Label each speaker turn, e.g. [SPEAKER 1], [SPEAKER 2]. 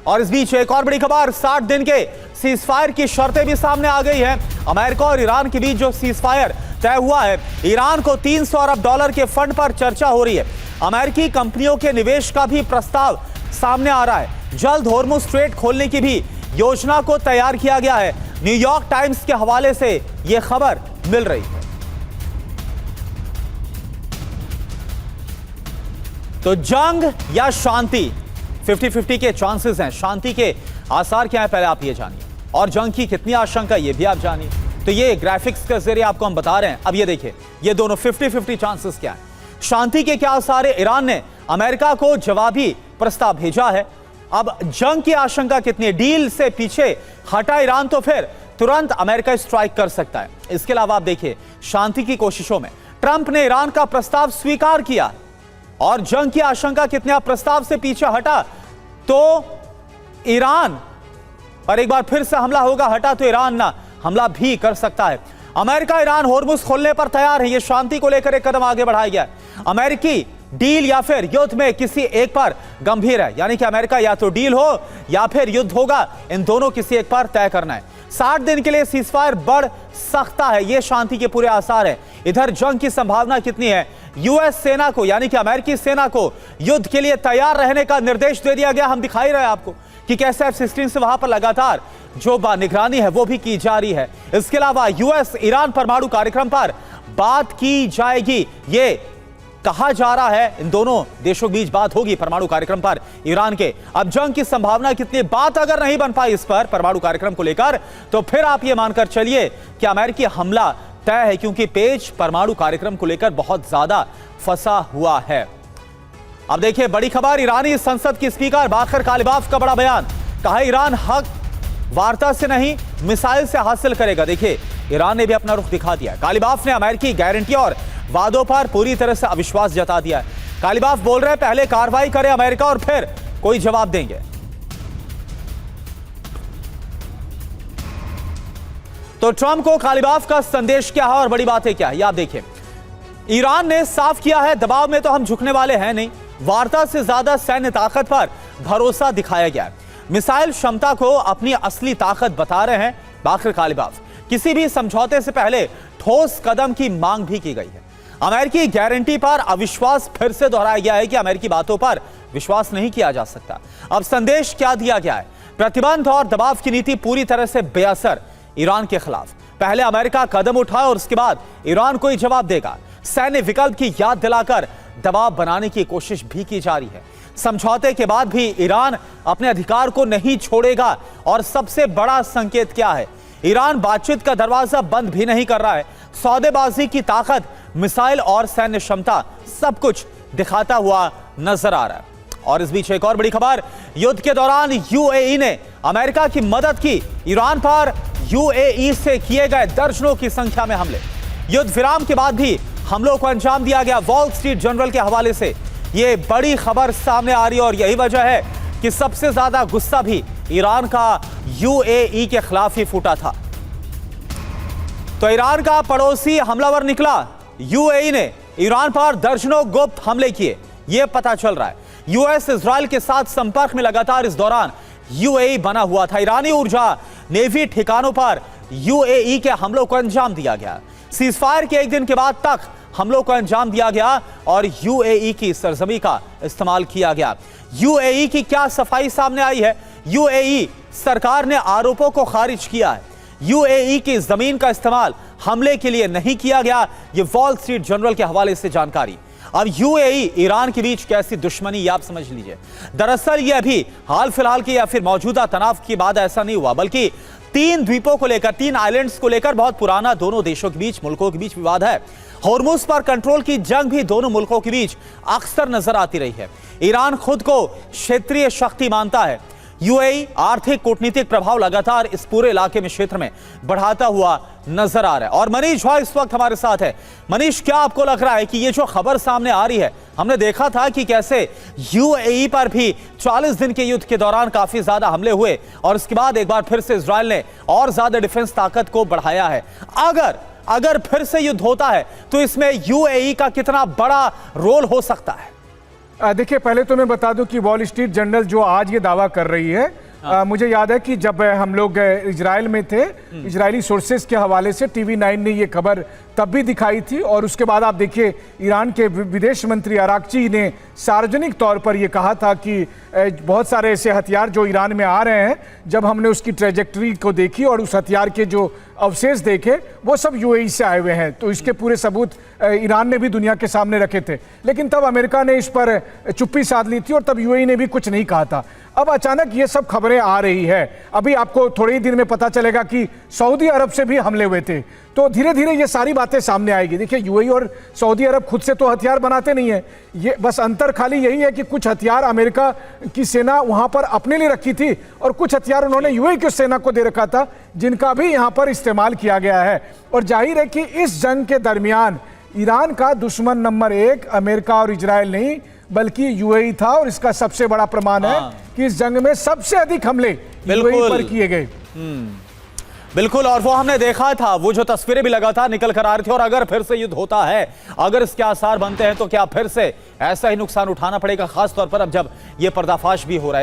[SPEAKER 1] और इस बीच एक और बड़ी खबर, 60 दिन के सीजफायर की शर्तें भी सामने आ गई हैं। अमेरिका और ईरान के बीच जो सीजफायर तय हुआ है, ईरान को 300 अरब डॉलर के फंड पर चर्चा हो रही है। अमेरिकी कंपनियों के निवेश का भी प्रस्ताव सामने आ रहा है। जल्द होर्मुज स्ट्रेट खोलने की भी योजना को तैयार किया गया है। न्यूयॉर्क टाइम्स के हवाले से यह खबर मिल रही है। तो जंग या शांति, 50-50 के चांसेस हैं। शांति के आसार क्या है, पहले आप ये जानिए, और जंग की कितनी आशंका ये भी आप जानिए। तो ये ग्राफिक्स के जरिए आपको हम बता रहे हैं। अब ये देखिए, ये दोनों 50-50 चांसेस क्या है, शांति के क्या आसार है। ईरान ने अमेरिका को जवाबी प्रस्ताव भेजा है। अब जंग की आशंका कितनी है, डील से पीछे हटा ईरान तो फिर तुरंत अमेरिका स्ट्राइक कर सकता है। इसके अलावा आप देखिए, शांति की कोशिशों में ट्रंप ने ईरान का प्रस्ताव स्वीकार किया, और जंग की आशंका कितने, प्रस्ताव से पीछे हटा तो ईरान पर एक बार फिर से हमला होगा, हटा तो ईरान ना हमला भी कर सकता है। अमेरिका ईरान होर्मुज खोलने पर तैयार है। यह शांति को लेकर एक कदम आगे बढ़ाया गया है। अमेरिकी डील या फिर युद्ध में किसी एक पर गंभीर है, यानी कि अमेरिका या तो डील हो या फिर युद्ध होगा, इन दोनों किसी एक पर तय करना है। 60 दिन के लिए सीजफायर बढ़ सकता है, यह शांति के पूरे आसार है। इधर जंग की संभावना कितनी है, यूएस सेना को यानी कि अमेरिकी सेना को युद्ध के लिए तैयार रहने का निर्देश दे दिया गया। हम दिखाई रहे हैं आपको कि कैसे F-16 से वहां पर लगातार जो निगरानी है वो भी की जा रही है। इसके अलावा यूएस ईरान परमाणु कार्यक्रम पर बात की जाएगी, ये कहा जा रहा है। इन दोनों देशों के बीच बात होगी परमाणु कार्यक्रम पर ईरान के। अब जंग की संभावना कितनी, बात अगर नहीं बन पाई इस पर परमाणु कार्यक्रम को लेकर, तो फिर आप ये मानकर चलिए कि अमेरिकी हमला तय है, क्योंकि पेज परमाणु कार्यक्रम को लेकर बहुत ज्यादा फंसा हुआ है। अब देखिए बड़ी खबर, ईरानी संसद की स्पीकर बाकर कालिबाफ का बड़ा बयान, कहा ईरान हक वार्ता से नहीं मिसाइल से हासिल करेगा। देखिए ईरान ने भी अपना रुख दिखा दिया। कालिबाफ ने अमेरिकी गारंटी और वादों पर पूरी तरह से अविश्वास जता दिया है। कालिबाफ बोल रहे हैं पहले कार्रवाई करे अमेरिका और फिर कोई जवाब देंगे। तो ट्रंप को कालिबाफ का संदेश क्या है और बड़ी बातें क्या है, ये आप देखिए। ईरान ने साफ किया है, दबाव में तो हम झुकने वाले हैं नहीं, वार्ता से ज्यादा सैन्य ताकत पर भरोसा दिखाया गया है। मिसाइल क्षमता को अपनी असली ताकत बता रहे हैं बाकर कालिबाफ। किसी भी समझौते से पहले ठोस कदम की मांग भी की गई है। अमेरिकी गारंटी पर अविश्वास फिर से दोहराया गया है कि अमेरिकी बातों पर विश्वास नहीं किया जा सकता। अब संदेश क्या दिया गया है, प्रतिबंध और दबाव की नीति पूरी तरह से बेअसर ईरान के खिलाफ। पहले अमेरिका कदम उठाए और उसके बाद ईरान कोई जवाब देगा। सैन्य विकल्प की याद दिलाकर दबाव बनाने की कोशिश भी की जा रही है। समझौते के बाद भी ईरान अपने अधिकार को नहीं छोड़ेगा। और सबसे बड़ा संकेत क्या है, ईरान बातचीत का दरवाजा बंद भी नहीं कर रहा है। सौदेबाजी की ताकत, मिसाइल और सैन्य क्षमता सब कुछ दिखाता हुआ नजर आ रहा है। और इस बीच एक और बड़ी खबर, युद्ध के दौरान यूएई ने अमेरिका की मदद की। ईरान पर यूएई से किए गए दर्जनों की संख्या में हमले। युद्ध विराम के बाद भी हमलों को अंजाम दिया गया। वॉल स्ट्रीट जर्नल के हवाले से यह बड़ी खबर सामने आ रही है, और यही वजह है कि सबसे ज्यादा गुस्सा भी ईरान का यूएई के खिलाफ ही फूटा था। तो ईरान का पड़ोसी हमलावर निकला। यूएई ने ईरान पर दर्जनों गुप्त हमले किए, यह पता चल रहा है। यूएस इजराइल के साथ संपर्क में लगातार इस दौरान यूएई बना हुआ था। ईरानी ऊर्जा नेवी ठिकानों पर यूएई के हमलों को अंजाम दिया गया। सीजफायर के एक दिन के बाद तक हमलों को अंजाम दिया गया और यूएई की सरजमी का इस्तेमाल किया गया। यूएई की क्या सफाई सामने आई है, यूएई सरकार ने आरोपों को खारिज किया है। यूएई की जमीन का इस्तेमाल हमले के लिए नहीं किया गया, ये वॉल स्ट्रीट जर्नल के हवाले से जानकारी। अब यूएई ईरान के बीच कैसी दुश्मनी, ये आप समझ लीजिए। दरअसल ये अभी हाल फिलहाल की या फिर मौजूदा तनाव की बात ऐसा नहीं हुआ, बल्कि 3 द्वीपों को लेकर, 3 आइलैंड्स को लेकर बहुत पुराना दोनों देशों के बीच, मुल्कों के बीच विवाद है। होर्मुज पर कंट्रोल की जंग भी दोनों मुल्कों के बीच अक्सर नजर आती रही है। ईरान खुद को क्षेत्रीय शक्ति मानता है। यूएई आर्थिक कूटनीतिक प्रभाव लगातार इस पूरे इलाके में, क्षेत्र में बढ़ाता हुआ नजर आ रहा है। और मनीष झा इस वक्त हमारे साथ है। मनीष, क्या आपको लग रहा है कि ये जो खबर सामने आ रही है, हमने देखा था कि कैसे यूएई पर भी 40 दिन के युद्ध के दौरान काफी ज्यादा हमले हुए, और उसके बाद एक बार फिर से इजराइल ने और ज्यादा डिफेंस ताकत को बढ़ाया है। अगर फिर से युद्ध होता है तो इसमें यूएई का कितना बड़ा रोल हो सकता है?
[SPEAKER 2] देखिए, पहले तो मैं बता दूं कि वॉल स्ट्रीट जर्नल जो आज ये दावा कर रही है, मुझे याद है कि जब हम लोग इजराइल में थे, इजरायली सोर्सेज के हवाले से TV9 ने ये खबर तब भी दिखाई थी। और उसके बाद आप देखिए, ईरान के विदेश मंत्री अराक्ची ने सार्वजनिक तौर पर यह कहा था कि बहुत सारे ऐसे हथियार जो ईरान में आ रहे हैं, जब हमने उसकी ट्रेजेक्टरी को देखी और उस हथियार के जो अवशेष देखे, वो सब UAE से आए हुए हैं। तो इसके पूरे सबूत ईरान ने भी दुनिया के सामने रखे थे, लेकिन तब अमेरिका ने इस पर चुप्पी साध ली थी और तब UAE ने भी कुछ नहीं कहा था। अब अचानक ये सब खबरें आ रही है। अभी आपको थोड़े ही दिन में पता चलेगा कि सऊदी अरब से भी हमले हुए थे। तो धीरे धीरे ये सारी बातें सामने आएगी। देखिए, UAE और सऊदी अरब खुद से तो हथियार बनाते नहीं है, ये बस अंतर खाली यही है कि कुछ हथियार अमेरिका की सेना वहां पर अपने लिए रखी थी और कुछ हथियार उन्होंने UAE की सेना को दे रखा था, जिनका भी यहां पर इस्तेमाल किया गया है। और जाहिर है कि इस जंग के दरमियान ईरान का दुश्मन नंबर 1 अमेरिका और इजराइल नहीं बल्कि UAE था। और इसका सबसे बड़ा प्रमाण है कि इस जंग में सबसे अधिक हमले UAE पर किए गए।
[SPEAKER 1] बिल्कुल, और वो हमने देखा था, वो जो तस्वीरें भी लगातार निकल कर आ रही थी। और अगर फिर से युद्ध होता है, अगर इसके आसार बनते हैं, तो क्या फिर से ऐसा ही नुकसान उठाना पड़ेगा, खास तौर पर अब जब ये पर्दाफाश भी हो रहा है।